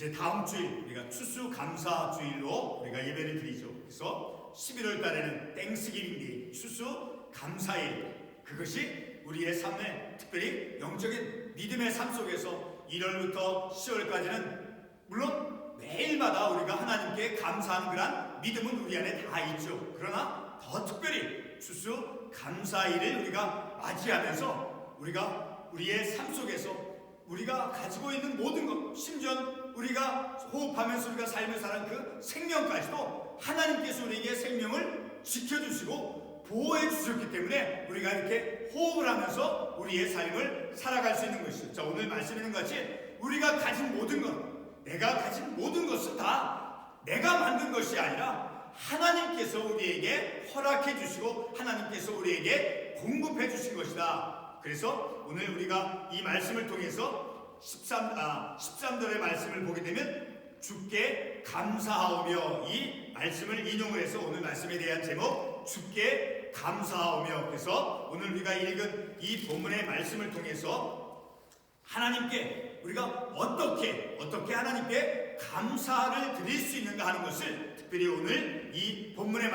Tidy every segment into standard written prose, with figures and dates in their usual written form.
이제 다음 주일 우리가 추수감사주일로 우리가 예배를 드리죠. 그래서 11월 달에는 땡스기빙데이, 추수감사일, 그것이 우리의 삶에 특별히 영적인 믿음의 삶 속에서 1월부터 10월까지는 물론 매일마다 우리가 하나님께 감사하는 그런 믿음은 우리 안에 다 있죠. 그러나 더 특별히 추수감사일을 우리가 맞이하면서 우리가 우리의 삶 속에서 우리가 가지고 있는 모든 것, 심지어 우리가 호흡하면서 우리가 삶을 사는 그 생명까지도 하나님께서 우리에게 생명을 지켜주시고 보호해 주셨기 때문에 우리가 이렇게 호흡을 하면서 우리의 삶을 살아갈 수 있는 것이죠. 자, 오늘 말씀 있는 것 같이 우리가 가진 모든 것, 내가 가진 모든 것은 다 내가 만든 것이 아니라 하나님께서 우리에게 허락해 주시고 하나님께서 우리에게 공급해 주신 것이다. 그래서 오늘 우리가 이 말씀을 통해서 13절의 말씀을 보게 되면 주께 감사하오며, 이 말씀을 인용을 해서 오늘 말씀에 대한 제목 주께 감사하오며, 그래서 오늘 우리가 읽은 이 본문의 말씀을 통해서 하나님께 우리가 어떻게 하나님께 감사를 드릴 수 있는가 하는 것을 특별히 오늘 이 본문의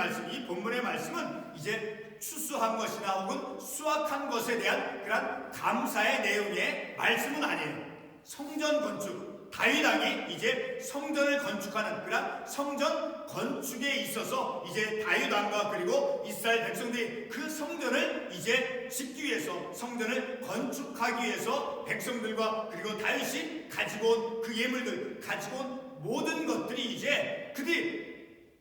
말씀은 이제 추수한 것이나 혹은 수확한 것에 대한 그런 감사의 내용의 말씀은 아니에요. 성전 건축, 다윗 왕이 이제 성전을 건축하는 그런 성전 건축에 있어서 이제 다윗 왕과 그리고 이스라엘 백성들이 그 성전을 이제 짓기 위해서, 성전을 건축하기 위해서 백성들과 그리고 다윗이 가지고 온 그 예물들, 가지고 온 모든 것들이 이제 그들이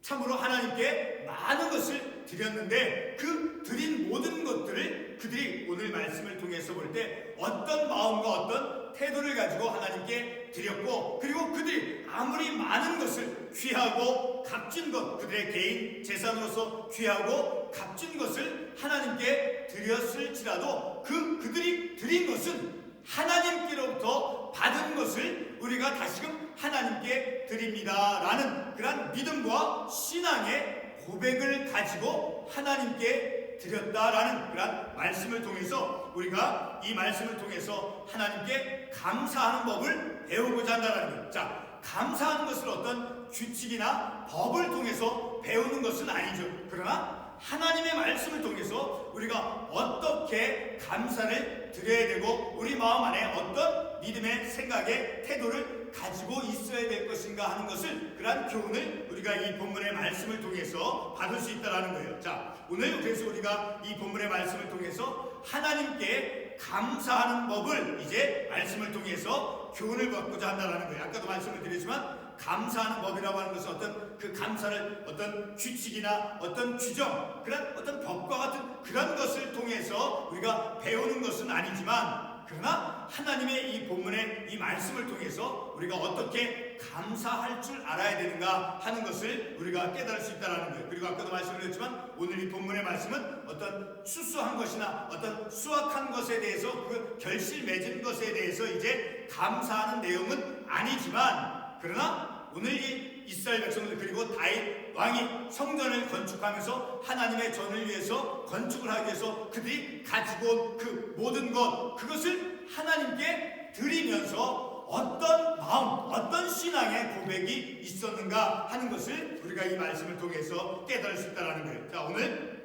참으로 하나님께 많은 것을 드렸는데 그 드린 모든 것들을 그들이 오늘 말씀을 통해서 볼 때 어떤 마음과 어떤 태도를 가지고 하나님께 드렸고, 그리고 그들이 아무리 많은 것을 귀하고 값진 것, 그들의 개인 재산으로서 귀하고 값진 것을 하나님께 드렸을지라도 그들이 드린 것은 하나님께로부터 받은 것을 우리가 다시금 하나님께 드립니다 라는 그런 믿음과 신앙의 고백을 가지고 하나님께 드렸다라는 그런 말씀을 통해서 우리가 이 말씀을 통해서 하나님께 감사하는 법을 배우고자 한다는 거예요. 자, 감사하는 것을 어떤 규칙이나 법을 통해서 배우는 것은 아니죠. 그러나 하나님의 말씀을 통해서 우리가 어떻게 감사를 드려야 되고 우리 마음 안에 어떤 믿음의 생각의 태도를 가지고 있어야 될 것인가 하는 것을, 그러한 교훈을 우리가 이 본문의 말씀을 통해서 받을 수 있다는 거예요. 자, 오늘 그래서 우리가 이 본문의 말씀을 통해서 하나님께 감사하는 법을 이제 말씀을 통해서 교훈을 받고자 한다는 거예요. 아까도 말씀을 드렸지만 감사하는 법이라고 하는 것은 어떤 그 감사를 어떤 규칙이나 어떤 규정, 그런 어떤 법과 같은 그런 것을 통해서 우리가 배우는 것은 아니지만, 그러나 하나님의 이 본문의 이 말씀을 통해서 우리가 어떻게 감사할 줄 알아야 되는가 하는 것을 우리가 깨달을 수 있다는 거예요. 그리고 아까도 말씀을 드렸지만 오늘 이 본문의 말씀은 어떤 추수한 것이나 어떤 수확한 것에 대해서 그 결실 맺은 것에 대해서 이제 감사하는 내용은 아니지만, 그러나 오늘 이 이스라엘 백성들 그리고 다윗 왕이 성전을 건축하면서 하나님의 전을 위해서 건축을 하기 위해서 그들이 가지고 온 그 모든 것, 그것을 하나님께 드리면서 어떤 마음, 어떤 신앙의 고백이 있었는가 하는 것을 우리가 이 말씀을 통해서 깨달을 수 있다는 거예요. 자, 오늘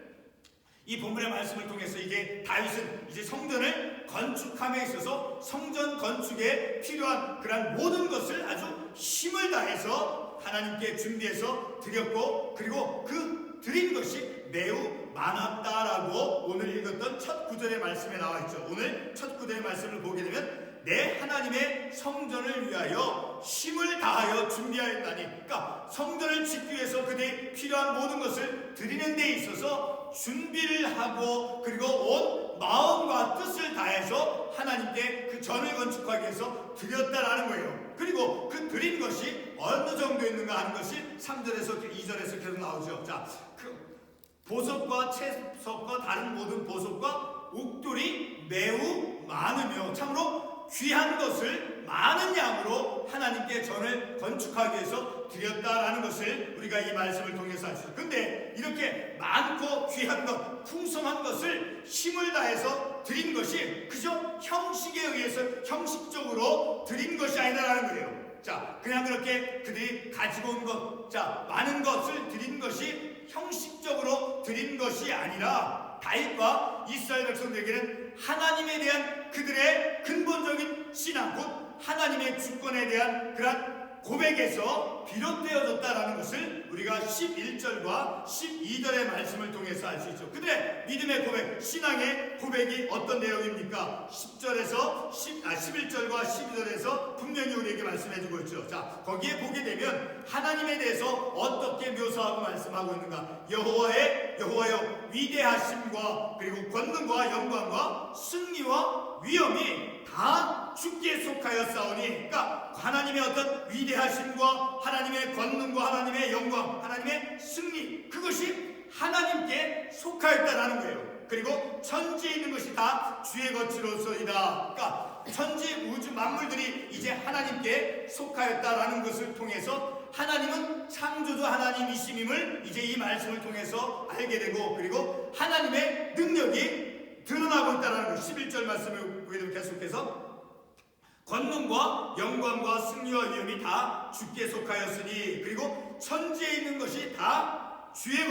이 본문의 말씀을 통해서 이제 다윗은 이제 성전을 건축함에 있어서 성전 건축에 필요한 그런 모든 것을 아주 힘을 다해서 하나님께 준비해서 드렸고, 그리고 그 드린 것이 매우 많았다라고 오늘 읽었던 첫 구절의 말씀에 나와 있죠. 오늘 첫 구절의 말씀을 보게 되면 내 하나님의 성전을 위하여 힘을 다하여 준비하였다니, 그러니까 성전을 짓기 위해서 그들이 필요한 모든 것을 드리는 데 있어서 준비를 하고 그리고 온 마음과 뜻을 다해서 하나님께 그 전을 건축하기 위해서 드렸다라는 거예요. 그리고 그 드린 것이 어느 정도 있는가 하는 것이 3절에서 2절에서 계속 나오죠. 자, 그 보석과 채석과 다른 모든 보석과 옥돌이 매우 많으며 참으로 귀한 것을 많은 양으로 하나님께 전을 건축하기 위해서 드렸다라는 것을 우리가 이 말씀을 통해서 알수. 근데 이렇게 많고 귀한 것, 풍성한 것을 힘을 다해서 드린 것이 그저 형식에 의해서 형식적으로 드린 것이 아니라는 거예요. 자, 그냥 그렇게 그들이 가지고 온 것, 자, 많은 것을 드린 것이 형식적으로 드린 것이 아니라 다윗과 이스라엘 백성들에게는 하나님에 대한 그들의 근본적인 신앙, 곧 하나님의 주권에 대한 그러한 고백에서 비롯되어졌다라는 것을 우리가 11절과 12절의 말씀을 통해서 알 수 있죠. 그들의 믿음의 고백, 신앙의 고백이 어떤 내용입니까? 11절과 12절에서 분명히 우리에게 말씀해주고 있죠. 자, 거기에 보게 되면 하나님에 대해서 어떻게 묘사하고 말씀하고 있는가? 여호와여 위대하심과 그리고 권능과 영광과 승리와 위엄이 다 주께 속하였사오니, 그러니까 하나님의 어떤 위대하심과 하나님의 권능과 하나님의 영광, 하나님의 승리, 그것이 하나님께 속하였다라는 거예요. 그리고 천지에 있는 것이 다 주의 것으로서이다. 그러니까 천지 우주 만물들이 이제 하나님께 속하였다라는 것을 통해서 하나님은 창조주 하나님이심임을 이제 이 말씀을 통해서 알게 되고, 그리고 하나님의 능력이 드러나고 있다는 것. 11절 말씀을 보게 되면 계속해서 권능과 영광과 승리와 위엄이 다 주께 속하였으니, 그리고 천지에 있는 것이 다 주의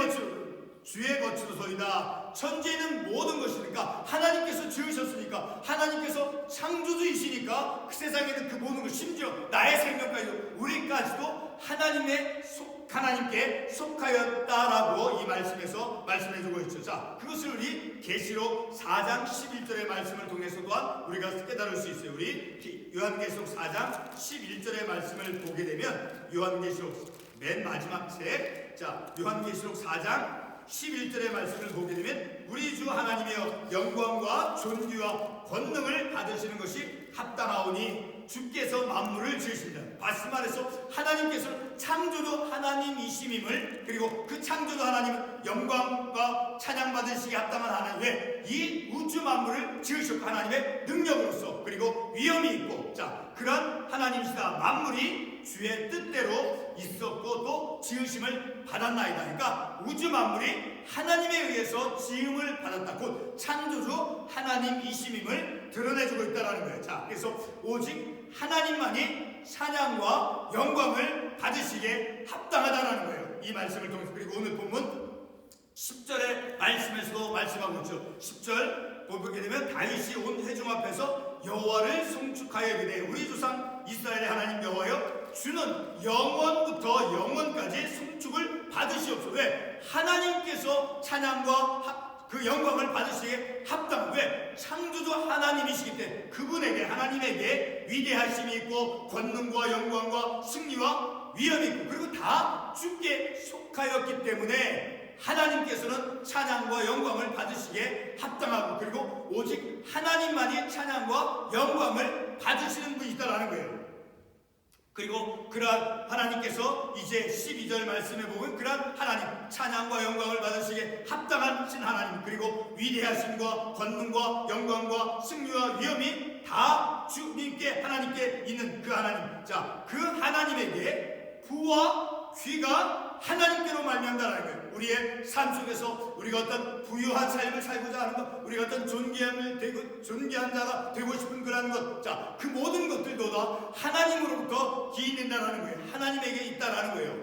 것으로서이다. 천지에 있는 모든 것이니까 하나님께서 지으셨으니까, 하나님께서 창조주이시니까 그 세상에 있는 그 모든 것, 심지어 나의 생명까지도, 우리까지도 하나님께 속하였다라고 이 말씀에서 말씀해주고 있죠. 자, 그것을 우리 계시록 4장 11절의 말씀을 통해서 또한 우리가 깨달을 수 있어요. 우리 요한계시록 4장 11절의 말씀을 보게 되면, 요한계시록 맨 마지막 책, 자, 요한계시록 4장 11절의 말씀을 보게 되면, 우리 주 하나님이여 영광과 존귀와 권능을 받으시는 것이 합당하오니 주께서 만물을 지으십니다. 말씀 안에서 하나님께서 창조주 하나님이심임을, 그리고 그 창조주 하나님은 영광과 찬양 받으시기에 합당한 하나님, 왜? 이 우주 만물을 지으셨고 하나님의 능력으로서, 그리고 위엄이 있고, 자, 그런 하나님이시다. 만물이 주의 뜻대로 있었고 또 지으심을 받았나이다. 그러니까 우주 만물이 하나님에 의해서 지음을 받았다. 곧 창조주 하나님이심임을 드러내주고 있다는 거예요. 자, 그래서 오직 하나님만이 찬양과 영광을 받으시기에 합당하다는 거예요. 이 말씀을 통해서. 그리고 오늘 본문 10절의 말씀에서도 말씀하고 있죠. 10절 보게 되면, 다윗이 온 회중 앞에서 여호와를 송축하여 이르되, 우리 조상 이스라엘의 하나님 여호와여, 주는 영원부터 영원까지 송축을 받으시옵소서. 왜? 하나님께서 찬양과 그 영광을 받으시기에 합당. 왜? 창조주 하나님이시기 때문에 그분에게, 하나님에게 위대하심이 있고 권능과 영광과 승리와 위엄이 있고, 그리고 다 주께 속하였기 때문에 하나님께서는 찬양과 영광을 받으시기에 합당하고, 그리고 오직 하나님만이 찬양과 영광을 받으시는 분이다라는 거예요. 그리고 그러한 하나님께서 이제 12절 말씀에 보면, 그러한 하나님, 찬양과 영광을 받으시기에 합당하신 하나님, 그리고 위대하심과 권능과 영광과 승리와 위엄이 다 주님께, 하나님께 있는 그 하나님, 자, 그 하나님에게 부와 귀가 하나님께로 말미암다라는 거예요. 우리의 삶 속에서 우리가 어떤 부유한 삶을 살고자 하는 것, 우리가 어떤 존귀한 자가 되고 싶은 그런 것, 자, 그 모든 것들도 다 하나님으로부터 기인된다는 거예요. 하나님에게 있다라는 거예요.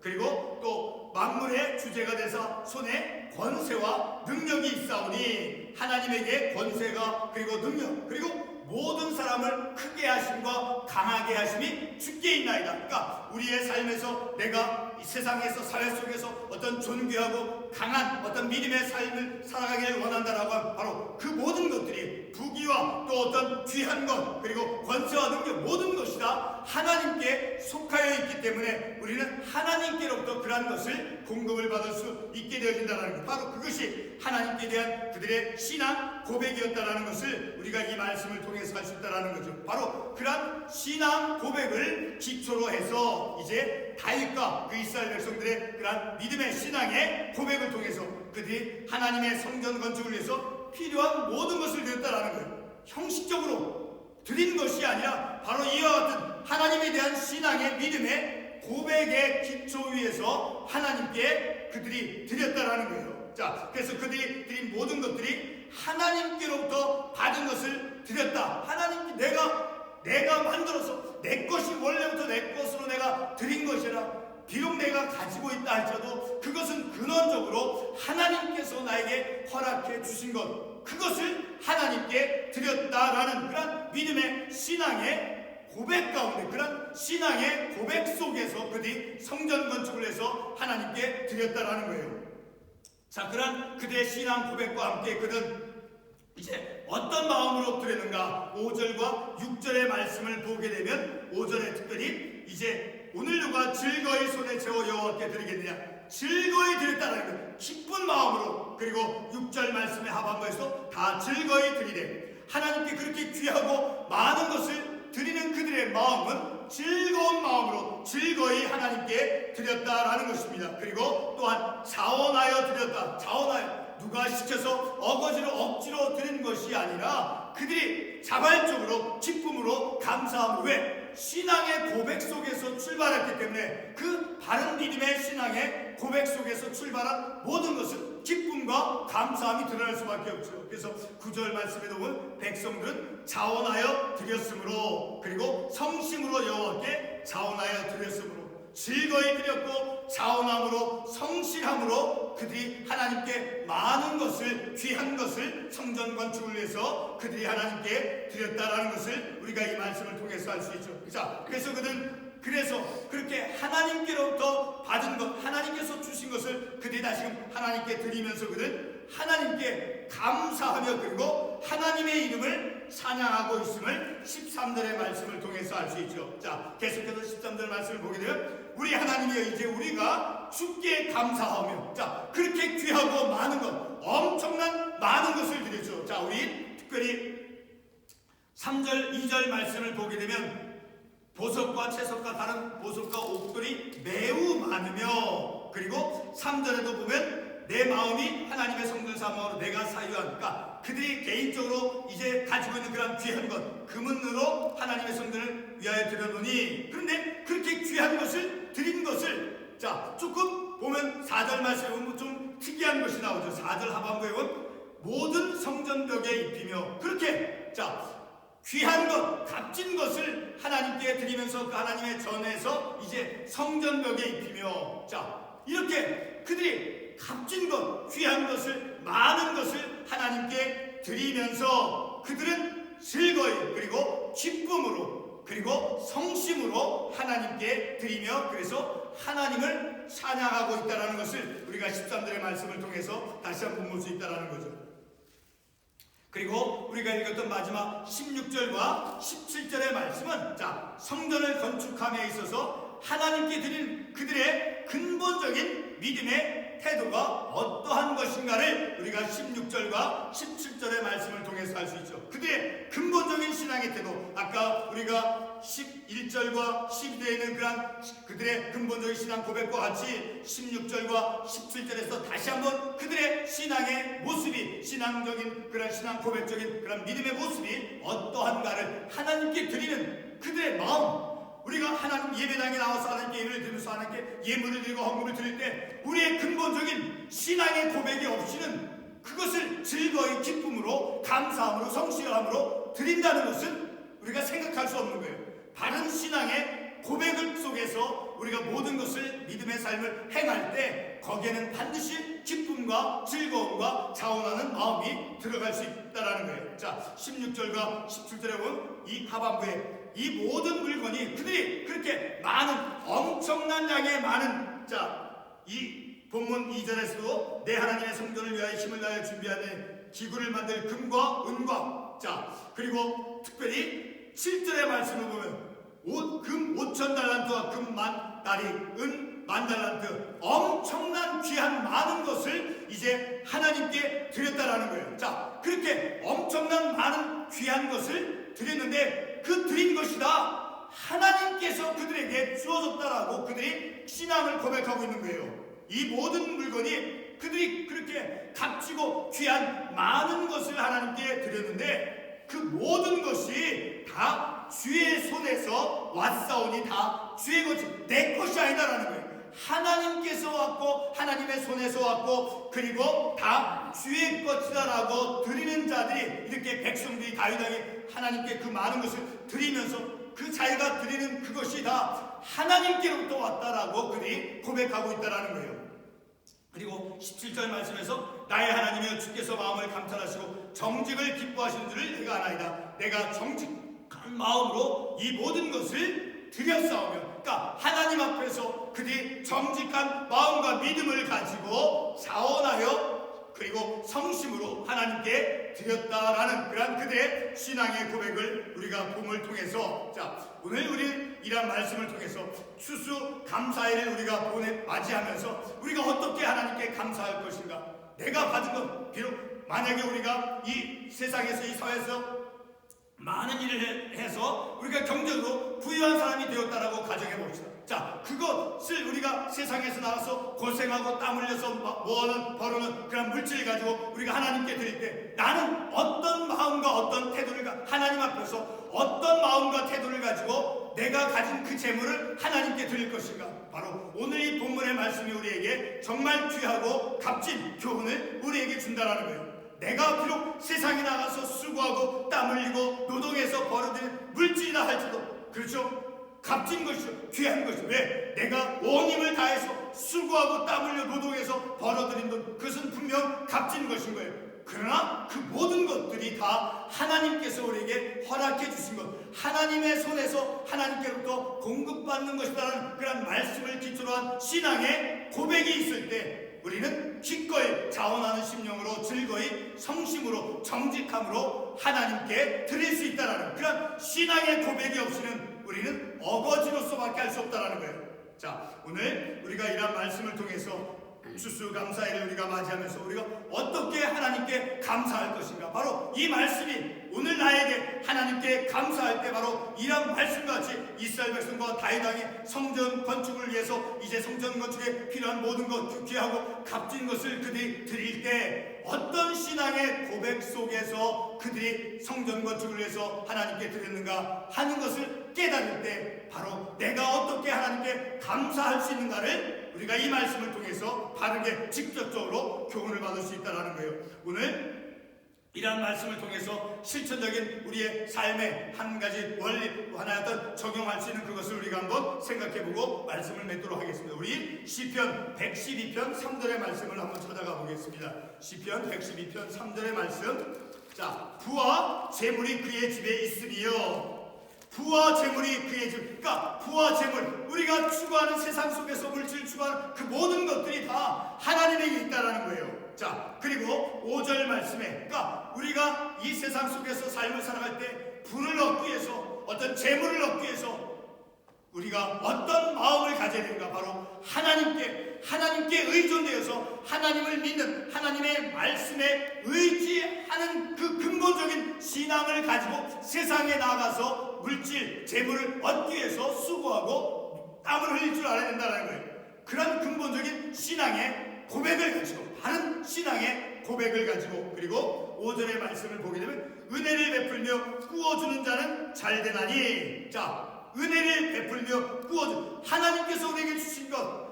그리고 또 만물의 주제가 돼서 손에 권세와 능력이 있사오니, 하나님에게 권세가, 그리고 능력, 그리고 모든 사람을 크게 하심과 강하게 하심이 주께 있나이다. 그러니까 우리의 삶에서 내가 이 세상에서, 사회 속에서 어떤 존귀하고 강한 어떤 믿음의 삶을 살아가기를 원한다라고 하면, 바로 그 모든 것들이 부귀와 또 어떤 귀한 것, 그리고 권세와 능력, 모든 것이 다 하나님께 속하여 있기 때문에 우리는 하나님께로부터 그러한 것을 공급을 받을 수 있게 되어진다는 것, 바로 그것이 하나님께 대한 그들의 신앙 고백이었다라는 것을 우리가 이 말씀을 통해서 할 수 있다는 거죠. 바로 그러한 신앙 고백을 기초로 해서 이제 다윗과 그 이스라엘 백성들의 그러한 믿음의 신앙의 고백을 통해서 그들이 하나님의 성전 건축을 위해서 필요한 모든 것을 드렸다라는 거예요. 형식적으로 드린 것이 아니라 바로 이와 같은 하나님에 대한 신앙의 믿음의 고백의 기초 위에서 하나님께 그들이 드렸다라는 거예요. 자, 그래서 그들이 드린 모든 것들이 하나님께로부터 받은 것을 드렸다. 하나님께 내가 만들어서 내 것이 원래부터 내 가지고 있다 할지라도 그것은 근원적으로 하나님께서 나에게 허락해 주신 것, 그것을 하나님께 드렸다라는 그런 믿음의 신앙의 고백 가운데, 그런 신앙의 고백 속에서 그들이 성전 건축을 해서 하나님께 드렸다라는 거예요. 자, 그런 그들의 신앙 고백과 함께 그는 이제 어떤 마음으로 드렸는가? 5절과 6절의 말씀을 보게 되면 5절에 특별히 이제 오늘 누가 즐거이 손에 채워 여호와께 드리겠느냐, 즐거이 드렸다는 것, 기쁜 마음으로. 그리고 6절 말씀의 하반부에서 다 즐거이 드리되, 하나님께 그렇게 귀하고 많은 것을 드리는 그들의 마음은 즐거운 마음으로 즐거이 하나님께 드렸다라는 것입니다. 그리고 또한 자원하여 드렸다. 자원하여, 누가 시켜서 어거지로 억지로 드린 것이 아니라 그들이 자발적으로 기쁨으로 감사함으로. 왜? 신앙의 고백 속에서 출발했기 때문에 그 바른 믿음의 신앙의 고백 속에서 출발한 모든 것은 기쁨과 감사함이 드러날 수밖에 없죠. 그래서 9절 말씀에 보면 백성들은 자원하여 드렸으므로, 그리고 성심으로 여호와께 자원하여 드렸으므로, 즐거이 드렸고 자원함으로 성실함으로 그들이 하나님께 많은 것을, 귀한 것을 성전 건축을 위해서 그들이 하나님께 드렸다라는 것을 우리가 이 말씀을 통해서 알 수 있죠. 자, 그래서 그들은 그렇게 하나님께로부터 받은 것, 하나님께서 주신 것을 그들이 다시금 하나님께 드리면서 그들은 하나님께 감사하며 그리고 하나님의 이름을 찬양하고 있음을 13절의 말씀을 통해서 알 수 있죠. 자, 계속해서 13절 말씀을 보게 되면 우리 하나님이여 이제 우리가 주께 감사하며, 자, 그렇게 귀하고 많은 것, 엄청난 많은 것을 드렸죠. 자, 우리 특별히 3절 2절 말씀을 보게 되면 보석과 채석과 다른 보석과 옥돌이 매우 많으며, 그리고 3절에도 보면 내 마음이 하나님의 성전 사모하러 내가 사유한, 그러니까 그들이 개인적으로 이제 가지고 있는 그런 귀한 것, 금은으로 하나님의 성전을 위하여 드려놓으니, 그런데 그렇게 귀한 것을 드린 것을, 자, 조금 보면 4절 말씀에 보면 좀 특이한 것이 나오죠. 4절 하반부에 보면 모든 성전벽에 입히며, 그렇게, 자, 귀한 것, 값진 것을 하나님께 드리면서 그 하나님의 전에서 이제 성전벽에 입히며, 자, 이렇게 그들이 값진 것, 귀한 것을, 많은 것을 하나님께 드리면서 그들은 즐거이 그리고 기쁨으로 그리고 성심으로 하나님께 드리며, 그래서 하나님을 찬양하고 있다는 것을 우리가 13절의 말씀을 통해서 다시 한번 볼 수 있다는 거죠. 그리고 우리가 읽었던 마지막 16절과 17절의 말씀은, 자, 성전을 건축함에 있어서 하나님께 드린 그들의 근본적인 믿음의 태도가 어떠한 것인가를 우리가 16절과 17절의 말씀을 통해서 알 수 있죠. 그들의 근본적인 신앙의 태도, 아까 우리가 11절과 12절에 있는 그런 그들의 근본적인 신앙 고백과 같이 16절과 17절에서 다시 한번 그들의 신앙의 모습이, 신앙적인 그런 신앙 고백적인 그런 믿음의 모습이 어떠한가를 하나님께 드리는 그들의 마음, 우리가 하나님 예배당에 나와서 하나님께 예배를 드리면서 하나님께 예물을 드리고 헌금을 드릴 때 우리의 근본적인 신앙의 고백이 없이는 그것을 즐거이 기쁨으로 감사함으로 성실함으로 드린다는 것은 우리가 생각할 수 없는 거예요. 바른 신앙의 고백 속에서 우리가 모든 것을, 믿음의 삶을 행할 때 거기에는 반드시 기쁨과 즐거움과 자원하는 마음이 들어갈 수 있다는 거예요. 자, 16절과 17절에 보면 이 하반부에 이 모든 물건이 그들이 그렇게 많은, 엄청난 양의 많은, 자, 이 본문 2절에서도 내 하나님의 성전을 위하여 힘을 다하여 준비하는 기구를 만들 금과 은과, 자, 그리고 특별히 7절의 말씀을 보면 금 5,000달란트와 금 10,000달이, 은 10,000달란트, 엄청난 귀한 많은 것을 이제 하나님께 드렸다라는 거예요. 자, 그렇게 엄청난 많은 귀한 것을 드렸는데 그 드린 것이 다 하나님께서 그들에게 주어졌다라고 그들이 신앙을 고백하고 있는 거예요. 이 모든 물건이 그들이 그렇게 값지고 귀한 많은 것을 하나님께 드렸는데 그 모든 것이 다 주의 손에서 왔사오니 다 주의 것이, 내 것이 아니다라는 거예요. 하나님께서 왔고 하나님의 손에서 왔고 그리고 다 주의 것이다라고 드리는 자들이, 이렇게 백성들이 다윗에게 하나님께 그 많은 것을 드리면서 그 자기가 드리는 그것이 다 하나님께로부터 왔다라고 그들이 고백하고 있다라는 거예요. 그리고 17절 말씀에서 나의 하나님이여 주께서 마음을 감찰하시고 정직을 기뻐하시는 줄을 내가 아나이다. 내가 정직한 마음으로 이 모든 것을 드렸사오며, 그러니까 하나님 앞에서 그들이 정직한 마음과 믿음을 가지고 자원하여 그리고 성심으로 하나님께 드렸다라는 그러한 그들의 신앙의 고백을 우리가 봄을 통해서, 자, 오늘 우리 이런 말씀을 통해서 추수 감사일을 우리가 맞이하면서 우리가 어떻게 하나님께 감사할 것인가. 내가 받은 것, 비록 만약에 우리가 이 세상에서 이 사회에서 많은 일을 해서 우리가 경제적으로 부유한 사람이 되었다라고 가정해 봅시다. 자, 그것을 우리가 세상에서 나가서 고생하고 땀 흘려서 모아는 벌어는 그런 물질을 가지고 우리가 하나님께 드릴 때 나는 어떤 마음과 어떤 태도를 하나님 앞에서 어떤 마음과 태도를 가지고 내가 가진 그 재물을 하나님께 드릴 것인가. 바로 오늘 이 본문의 말씀이 우리에게 정말 귀하고 값진 교훈을 우리에게 준다라는 거예요. 내가 비록 세상에 나가서 수고하고 땀 흘리고 노동해서 벌어들인 물질이라 할지라도, 그렇죠? 값진 것이죠. 귀한 것이죠. 왜? 내가 온 힘을 다해서 수고하고 땀 흘려 노동해서 벌어들인 돈, 그것은 분명 값진 것인 거예요. 그러나 그 모든 것들이 다 하나님께서 우리에게 허락해 주신 것, 하나님의 손에서 하나님께로부터 공급받는 것이라는 그런 말씀을 기초로 한 신앙의 고백이 있을 때 우리는 기꺼이 자원하는 심령으로 즐거이 성심으로 정직함으로 하나님께 드릴 수 있다는 그런 신앙의 고백이 없이는 우리는 어거지로서밖에 할 수 없다는 거예요. 자, 오늘 우리가 이런 말씀을 통해서 추수감사일을 우리가 맞이하면서 우리가 어떻게 하나님께 감사할 것인가, 바로 이 말씀이 오늘 나에게 하나님께 감사할 때 바로 이런 말씀과 같이 이스라엘 백성과 다윗 왕이 성전 건축을 위해서 이제 성전 건축에 필요한 모든 것, 귀하고 값진 것을 그들이 드릴 때 어떤 신앙의 고백 속에서 그들이 성전 건축을 위해서 하나님께 드렸는가 하는 것을 깨달을 때 바로 내가 어떻게 하나님께 감사할 수 있는가를 우리가 이 말씀을 통해서 바르게 직접적으로 교훈을 받을 수 있다는 거예요. 오늘 이러한 말씀을 통해서 실천적인 우리의 삶의 한 가지 원리 하나였던 적용할 수 있는 그것을 우리가 한번 생각해보고 말씀을 맺도록 하겠습니다. 우리 시편 112편 3절의 말씀을 한번 찾아가 보겠습니다. 시편 112편 3절의 말씀. 자, 부와 재물이 그의 집에 있으리요. 부와 재물이 그의 집, 그러니까 부와 재물, 우리가 추구하는 세상 속에서 물질 추구하는 그 모든 것들이 다 하나님에게 있다라는 거예요. 자, 그리고 5절 말씀에, 그러니까 우리가 이 세상 속에서 삶을 살아갈 때 부를 얻기 위해서, 어떤 재물을 얻기 위해서 우리가 어떤 마음을 가져야 되는가, 바로 하나님께 의존되어서 하나님을 믿는 하나님의 말씀에 의지하는 그 근본적인 신앙을 가지고 세상에 나가서 물질, 재물을 얻기 위해서 수고하고 땀을 흘릴 줄 알아야 된다는 거예요. 그런 근본적인 신앙의 고백을 가지고, 바른 신앙의 고백을 가지고, 그리고 5절의 말씀을 보게 되면 은혜를 베풀며 꾸어주는 자는 잘되나니. 자, 은혜를 베풀며 꾸어주, 하나님께서 우리에게 주신 것,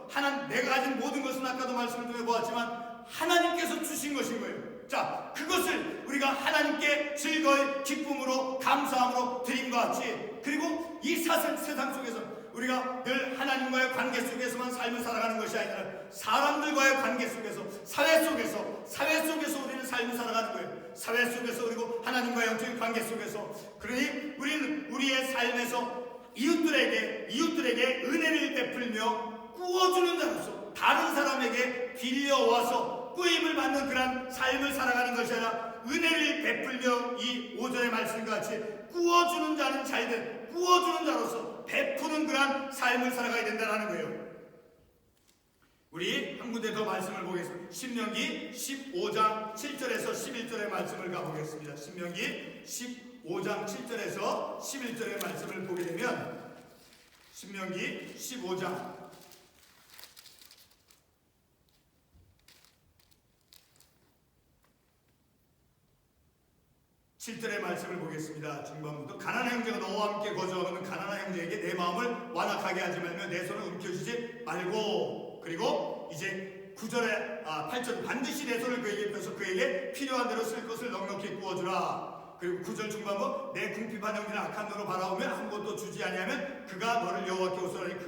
내가 가진 모든 것은 아까도 말씀을 통해 보았지만 하나님께서 주신 것인 거예요. 자, 그것을 우리가 하나님께 즐거이 기쁨으로 감사함으로 드림과 같이, 그리고 이 세상 속에서 우리가 늘 하나님과의 관계 속에서만 삶을 살아가는 것이 아니라 사람들과의 관계 속에서, 사회 속에서 우리는 삶을 살아가는 거예요. 사회 속에서, 그리고 하나님과의 영적인 관계 속에서, 그러니 우리는 우리의 삶에서 이웃들에게 은혜를 베풀며 꾸어주는 자로서 다른 사람에게 빌려와서 꾸임을 받는 그런 삶을 살아가는 것이 아니라 은혜를 베풀며 이 5절의 말씀과 같이 꾸어주는 자는 잘된, 꾸어주는 자로서 베푸는 그런 삶을 살아가야 된다는 거예요. 우리 한 군데 더 말씀을 보겠습니다. 신명기 15장 7절에서 11절의 말씀을 가보겠습니다. 신명기 15장 7절에서 11절의 말씀을 보게 되면, 신명기 15장 7절의 말씀을 보겠습니다. 중반부터 가난한 형제가 너와 함께 거주하는 가난한 형제에게 내 마음을 완악하게 하지 말며 내 손을 움켜쥐지 말고, 그리고 이제 8절 반드시 내 손을 그에게 펴서 그에게 필요한 대로 쓸 것을 넉넉히 구워주라. 그리고 9절 중반부 내 궁핍한 형제는 악한 눈으로 바라보면 아무것도 주지 아니하면 그가 너를 여호와께 호소하니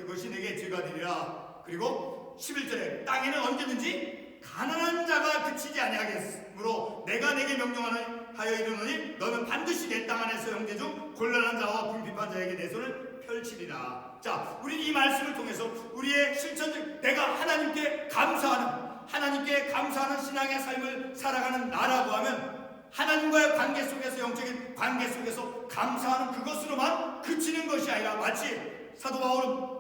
무엇이가 되리라. 그리고 11절에 땅에는 언제든지 가난한 자가 그치지 아니하겠으므로 내가 내게 명령하여 이르노니 너는 반드시 내 땅 안에서 형제 중 곤란한 자와 궁핍한 자에게 내 손을 펼치리라. 자, 우리 이 말씀을 통해서 우리의 실천적 내가 하나님께 감사하는 신앙의 삶을 살아가는 나라고 하면 하나님과의 관계 속에서 영적인 관계 속에서 감사하는 그것으로만 그치는 것이 아니라 마치 사도 바울은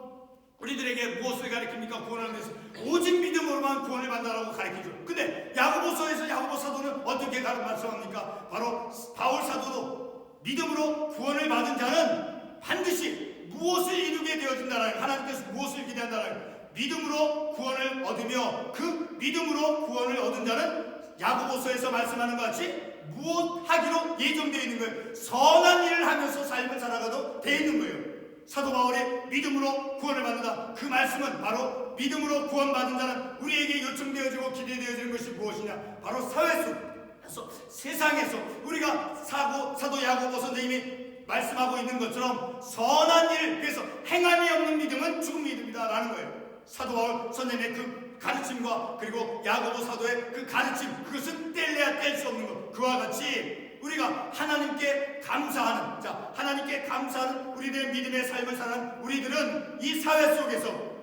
우리들에게 무엇을 가르칩니까? 구원하는 데서 오직 믿음으로만 구원을 받는다라고 가르치죠. 근데 야고보서에서 야고보 사도는 어떻게 말씀합니까? 바로 바울 사도도 믿음으로 구원을 받은 자는 반드시 무엇을 이루게 되어진다라는, 하나님께서 무엇을 기대한다라는, 믿음으로 구원을 얻으며 그 믿음으로 구원을 얻은 자는 야고보서에서 말씀하는 것 같이 무엇 하기로 예정되어 있는 거예요. 선한 일을 하면서 삶을 살아가도 되어 있는 거예요. 사도 바울의 믿음으로 구원을 받는다. 그 말씀은 바로 믿음으로 구원받은 자는 우리에게 요청되어지고 기대되어지는 것이 무엇이냐? 바로 사회 속에서, 세상에서 우리가 사도 야고보 선생님이 말씀하고 있는 것처럼 선한 일, 그래서 행함이 없는 믿음은 죽은 믿음이다 라는 거예요. 사도 바울 선생님의 그 가르침과 그리고 야고보 사도의 그 가르침, 그것은 뗄래야 뗄 수 없는 것. 그와 같이 우리가 하나님께 감사하는, 자, 하나님께 감사하는 우리들의 믿음의 삶을 사는 우리들은 이 사회 속에서,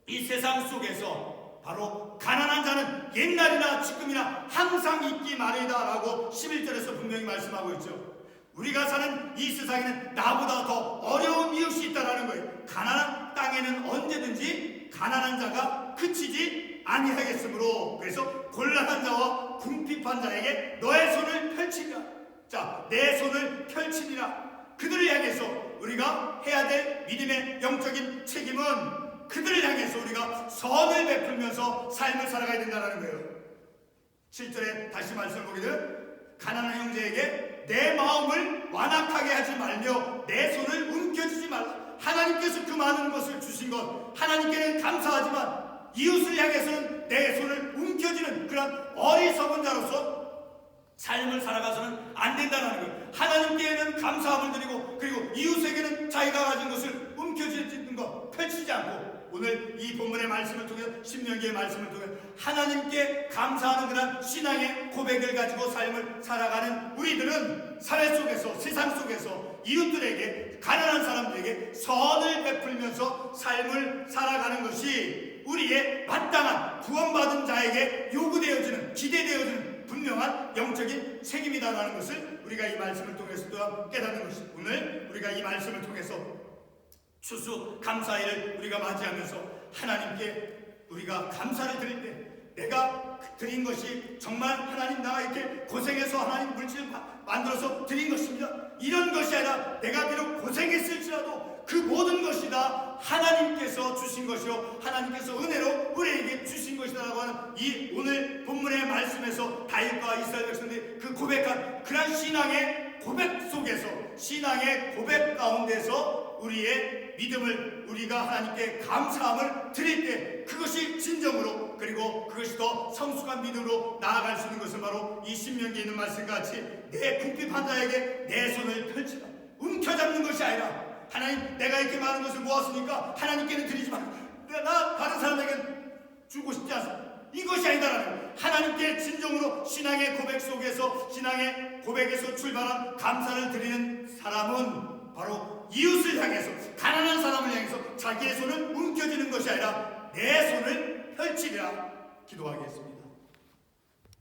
이 세상 속에서 바로 가난한 자는 옛날이나 지금이나 항상 있기 마련이다라고 11절에서 분명히 말씀하고 있죠. 우리가 사는 이 세상에는 나보다 더 어려운 이웃이 있다라는 거예요. 가난한 땅에는 언제든지 가난한 자가 그치지 아니하겠으므로, 그래서 곤란한 자와 궁핍한 자에게 너의 손을 펼치리라. 자, 내 손을 펼치리라. 그들을 향해서 우리가 해야 될 믿음의 영적인 책임은 그들을 향해서 우리가 선을 베풀면서 삶을 살아가야 된다는 거예요. 7절에 다시 말씀을 보게 되면 가난한 형제에게 내 마음을 완악하게 하지 말며 내 손을 움켜쥐지 말라. 하나님께서 그 많은 것을 주신 것, 하나님께는 감사하지만 이웃을 향해서는 내 손을 움켜쥐는 그런 어리석은 자로서 삶을 살아가서는 안 된다는 거예요. 하나님께는 감사함을 드리고 그리고 이웃에게는 자기가 가진 것을 움켜쥐는 것 펼치지 않고, 오늘 이 본문의 말씀을 통해 신명기의 말씀을 통해 하나님께 감사하는 그런 신앙의 고백을 가지고 삶을 살아가는 우리들은 사회 속에서, 세상 속에서 이웃들에게, 가난한 사람들에게 선을 베풀면서 삶을 살아가는 것이 우리의 마땅한 구원받은 자에게 요구되어지는, 기대되어지는 분명한 영적인 책임이다라는 것을 우리가 이 말씀을 통해서 또한 깨닫는 것입니다. 오늘 우리가 이 말씀을 통해서 추수 감사일을 우리가 맞이하면서 하나님께 우리가 감사를 드릴 때 내가 드린 것이 정말 하나님 나가 이렇게 고생해서 하나님 물질을 만들어서 드린 것입니다. 이런 것이 아니라 내가 비록 고생했을지라도 그 모든 것이 다 하나님께서 주신 것이요 하나님께서 은혜로 우리에게 주신 것이다라고 하는 이 오늘 본문의 말씀에서 다윗과 이스라엘 백성들이 그 고백한 그런 신앙의 고백 속에서, 신앙의 고백 가운데서 우리의 믿음을, 우리가 하나님께 감사함을 드릴 때 그것이 진정으로, 그리고 그것이 더 성숙한 믿음으로 나아갈 수 있는 것은 바로 이 신명기에 있는 말씀같이 내 궁핍한 자에게 내 손을 펼치라. 움켜잡는 것이 아니라 하나님 내가 이렇게 많은 것을 모았으니까 하나님께는 드리지만 나 다른 사람에게 주고 싶지 않습니다. 이것이 아니다라는 거예요. 하나님께 진정으로 신앙의 고백 속에서, 신앙의 고백에서 출발한 감사를 드리는 사람은 바로 이웃을 향해서, 가난한 사람을 향해서 자기의 손을 움켜쥐는 것이 아니라 내 손을 펼치리라. 기도하겠습니다.